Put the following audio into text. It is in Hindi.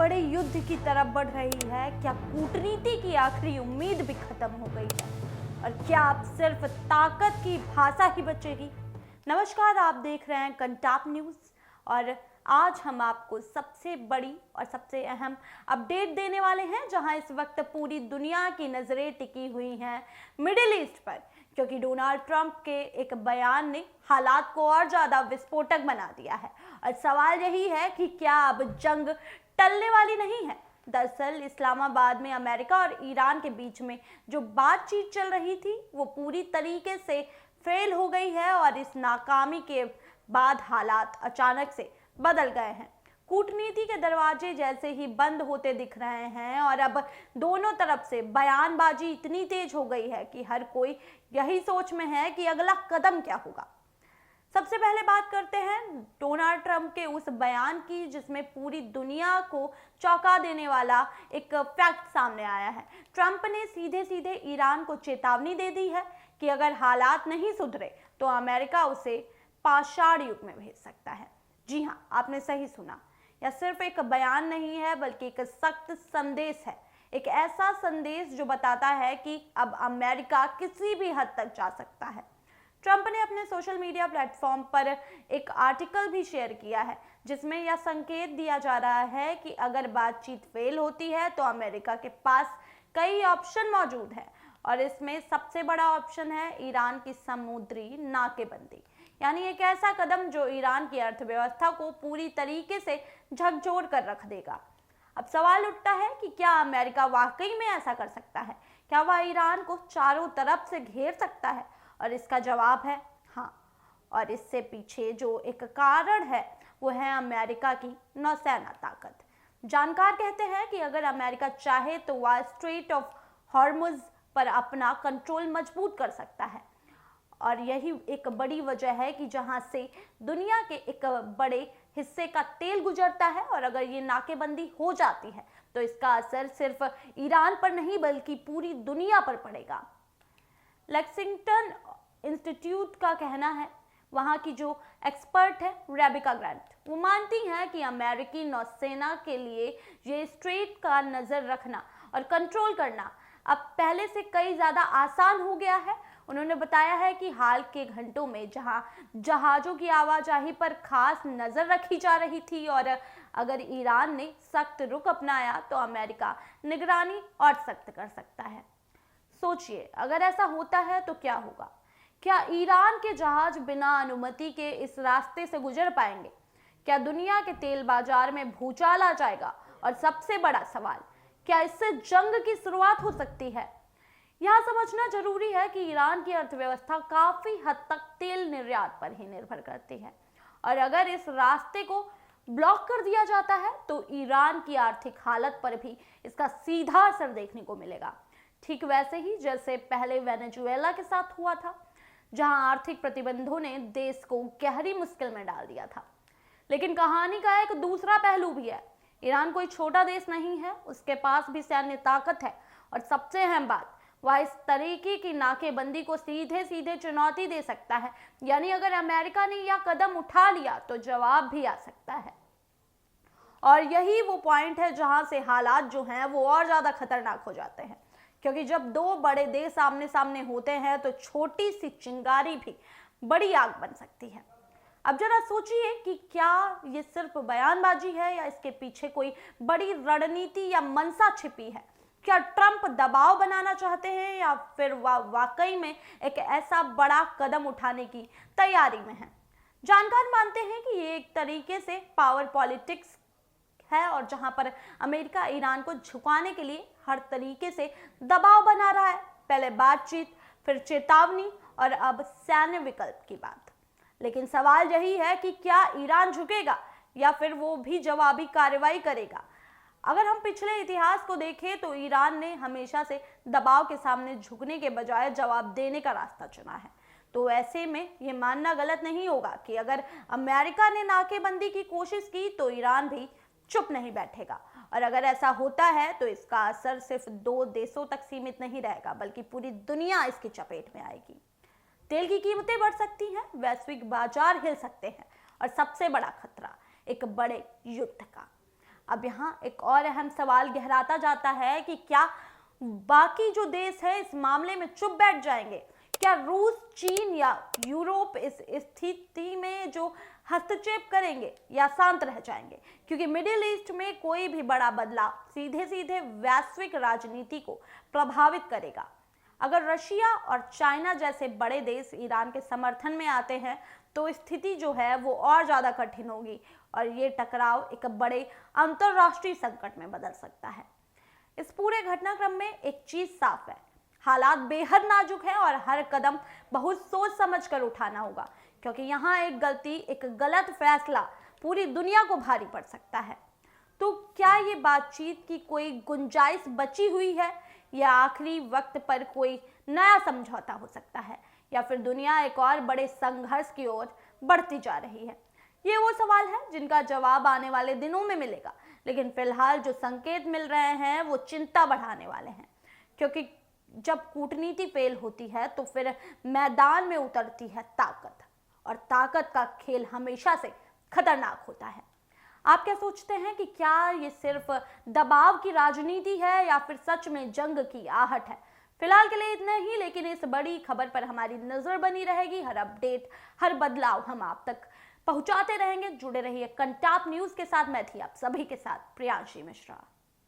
बड़े युद्ध की तरफ बढ़ रही है? क्या कूटनीति की आखिरी उम्मीद भी खत्म हो गई है? और क्या अब सिर्फ ताकत की भाषा ही बचेगी? नमस्कार, आप देख रहे हैं कंटाप न्यूज़ और आज हम आपको सबसे बड़ी और सबसे अहम अपडेट देने वाले हैं, जहां इस वक्त पूरी दुनिया की नज़रें टिकी हुई हैं मिडिल ईस्ट पर, क्योंकि डोनाल्ड ट्रंप के एक बयान ने हालात को और ज़्यादा विस्फोटक बना दिया है। और सवाल यही है कि क्या अब जंग टलने वाली नहीं है? दरअसल इस्लामाबाद में अमेरिका और ईरान के बीच में जो बातचीत चल रही थी वो पूरी तरीके से फेल हो गई है और इस नाकामी के बाद हालात अचानक से बदल गए हैं। कूटनीति के दरवाजे जैसे ही बंद होते दिख रहे हैं और अब दोनों तरफ से बयानबाजी इतनी तेज हो गई है कि हर कोई यही सोच में है कि अगला कदम क्या होगा। सबसे पहले बात करते हैं डोनाल्ड ट्रंप के उस बयान की, जिसमें पूरी दुनिया को चौंका देने वाला एक फैक्ट सामने आया है। ट्रंप ने सीधे सीधे ईरान को चेतावनी दे दी है कि अगर हालात नहीं सुधरे तो अमेरिका उसे पाषाण युग में भेज सकता है। जी हाँ, आपने सही सुना। यह सिर्फ एक बयान नहीं है बल्कि एक सख्त संदेश है, एक ऐसा संदेश जो बताता है कि अब अमेरिका किसी भी हद तक जा सकता है। ट्रंप ने अपने सोशल मीडिया प्लेटफॉर्म पर एक आर्टिकल भी शेयर किया है, जिसमें यह संकेत दिया जा रहा है कि अगर बातचीत फेल होती है तो अमेरिका के पास कई ऑप्शन मौजूद हैं और इसमें सबसे बड़ा ऑप्शन है ईरान की समुद्री नाकेबंदी, यानी एक ऐसा कदम जो ईरान की अर्थव्यवस्था को पूरी तरीके से झकझोर कर रख देगा। अब सवाल उठता है कि क्या अमेरिका वाकई में ऐसा कर सकता है? क्या वह ईरान को चारों तरफ से घेर सकता है? और इसका जवाब है हाँ। और इससे पीछे जो एक कारण है वो है अमेरिका की नौसेना ताकत। जानकार कहते हैं कि अगर अमेरिका चाहे तो वह स्ट्रेट ऑफ हॉर्मुज पर अपना कंट्रोल मजबूत कर सकता है, और यही एक बड़ी वजह है कि जहां से दुनिया के एक बड़े हिस्से का तेल गुजरता है, और अगर ये नाकेबंदी हो जाती है तो इसका असर सिर्फ ईरान पर नहीं बल्कि पूरी दुनिया पर पड़ेगा। लेक्सिंगटन इंस्टीट्यूट का कहना है, वहाँ की जो एक्सपर्ट है रेबिका ग्रांट, वो मानती हैं कि अमेरिकी नौसेना के लिए ये स्ट्रेट का नज़र रखना और कंट्रोल करना अब पहले से कई ज़्यादा आसान हो गया है। उन्होंने बताया है कि हाल के घंटों में जहां जहाज़ों की आवाजाही पर खास नज़र रखी जा रही थी और अगर ईरान ने सख्त रुख अपनाया तो अमेरिका निगरानी और सख्त कर सकता है। सोचिए, अगर ऐसा होता है तो क्या होगा? क्या ईरान के जहाज बिना अनुमति के इस रास्ते से गुजर पाएंगे? क्या दुनिया के तेल बाजार में भूचाल आ जाएगा? और सबसे बड़ा सवाल, क्या इससे जंग की शुरुआत हो सकती है? यह समझना जरूरी है कि ईरान की अर्थव्यवस्था काफी हद तक तेल निर्यात पर ही निर्भर करती है, और अगर इस रास्ते को ब्लॉक कर दिया जाता है तो ईरान की आर्थिक हालत पर भी इसका सीधा असर देखने को मिलेगा। ठीक वैसे ही जैसे पहले वेनेजुएला के साथ हुआ था, जहां आर्थिक प्रतिबंधों ने देश को गहरी मुश्किल में डाल दिया था। लेकिन कहानी का एक दूसरा पहलू भी है। ईरान कोई छोटा देश नहीं है, उसके पास भी सैन्य ताकत है, और सबसे अहम बात, वह इस तरीके की नाकेबंदी को सीधे सीधे चुनौती दे सकता है, यानी अगर अमेरिका ने यह कदम उठा लिया तो जवाब भी आ सकता है। और यही वो पॉइंट है जहां से हालात जो हैं वो और ज्यादा खतरनाक हो जाते हैं, क्योंकि जब दो बड़े देश आमने सामने होते हैं तो छोटी सी चिंगारी भी बड़ी आग बन सकती है। अब जरा सोचिए कि क्या ये सिर्फ बयानबाजी है या इसके पीछे कोई बड़ी रणनीति या मंशा छिपी है? क्या ट्रंप दबाव बनाना चाहते हैं या फिर वाकई में एक ऐसा बड़ा कदम उठाने की तैयारी में है? जानकार मानते हैं कि ये एक तरीके से पावर पॉलिटिक्स है, और जहां पर अमेरिका ईरान को झुकाने के लिए हर तरीके से दबाव बना रहा है। पहले बातचीत, फिर चेतावनी और अब सैन्य विकल्प की बात। लेकिन सवाल यही है कि क्या ईरान झुकेगा या फिर वो भी जवाबी कार्रवाई करेगा? अगर हम पिछले इतिहास को देखें तो ईरान ने हमेशा से दबाव के सामने झुकने के बजाय जवाब देने का रास्ता चुना है। तो ऐसे में ये मानना गलत नहीं होगा कि अगर अमेरिका ने नाकेबंदी की कोशिश की तो ईरान भी चुप नहीं बैठेगा, और अगर ऐसा होता है तो इसका असर सिर्फ दो देशों तक सीमित नहीं रहेगा बल्कि पूरी दुनिया इसकी चपेट में आएगी। तेल की कीमतें बढ़ सकती हैं, वैश्विक बाजार हिल सकते हैं, और सबसे बड़ा खतरा एक बड़े युद्ध का। अब यहाँ एक और अहम सवाल गहराता जाता है कि क्या बाकी जो देश है इस मामले में चुप बैठ जाएंगे? क्या रूस, चीन या यूरोप इस स्थिति में जो हस्तक्षेप करेंगे या शांत रह जाएंगे? क्योंकि मिडिल ईस्ट में कोई भी बड़ा बदलाव सीधे सीधे वैश्विक राजनीति को प्रभावित करेगा। अगर रशिया और चाइना जैसे बड़े देश ईरान के समर्थन में आते हैं तो स्थिति जो है वो और ज्यादा कठिन होगी और ये टकराव एक बड़े अंतरराष्ट्रीय संकट में बदल सकता है। इस पूरे घटनाक्रम में एक चीज साफ है, हालात बेहद नाजुक है और हर कदम बहुत सोच समझ कर उठाना होगा, क्योंकि यहाँ एक गलती, एक गलत फैसला पूरी दुनिया को भारी पड़ सकता है। तो क्या ये बातचीत की कोई गुंजाइश बची हुई है या आखिरी वक्त पर कोई नया समझौता हो सकता है, या फिर दुनिया एक और बड़े संघर्ष की ओर बढ़ती जा रही है? ये वो सवाल है जिनका जवाब आने वाले दिनों में मिलेगा, लेकिन फिलहाल जो संकेत मिल रहे हैं वो चिंता बढ़ाने वाले हैं, क्योंकि जब कूटनीति फेल होती है तो फिर मैदान में उतरती है ताकत, और ताकत का खेल हमेशा से खतरनाक होता है। आप क्या सोचते हैं कि क्या ये सिर्फ दबाव की राजनीति है या फिर सच में जंग की आहट है? फिलहाल के लिए इतना ही, लेकिन इस बड़ी खबर पर हमारी नजर बनी रहेगी। हर अपडेट, हर बदलाव हम आप तक पहुंचाते रहेंगे। जुड़े रहिए कंटाप न्यूज के साथ। मैं थी आप सभी के साथ प्रियांशी मिश्रा।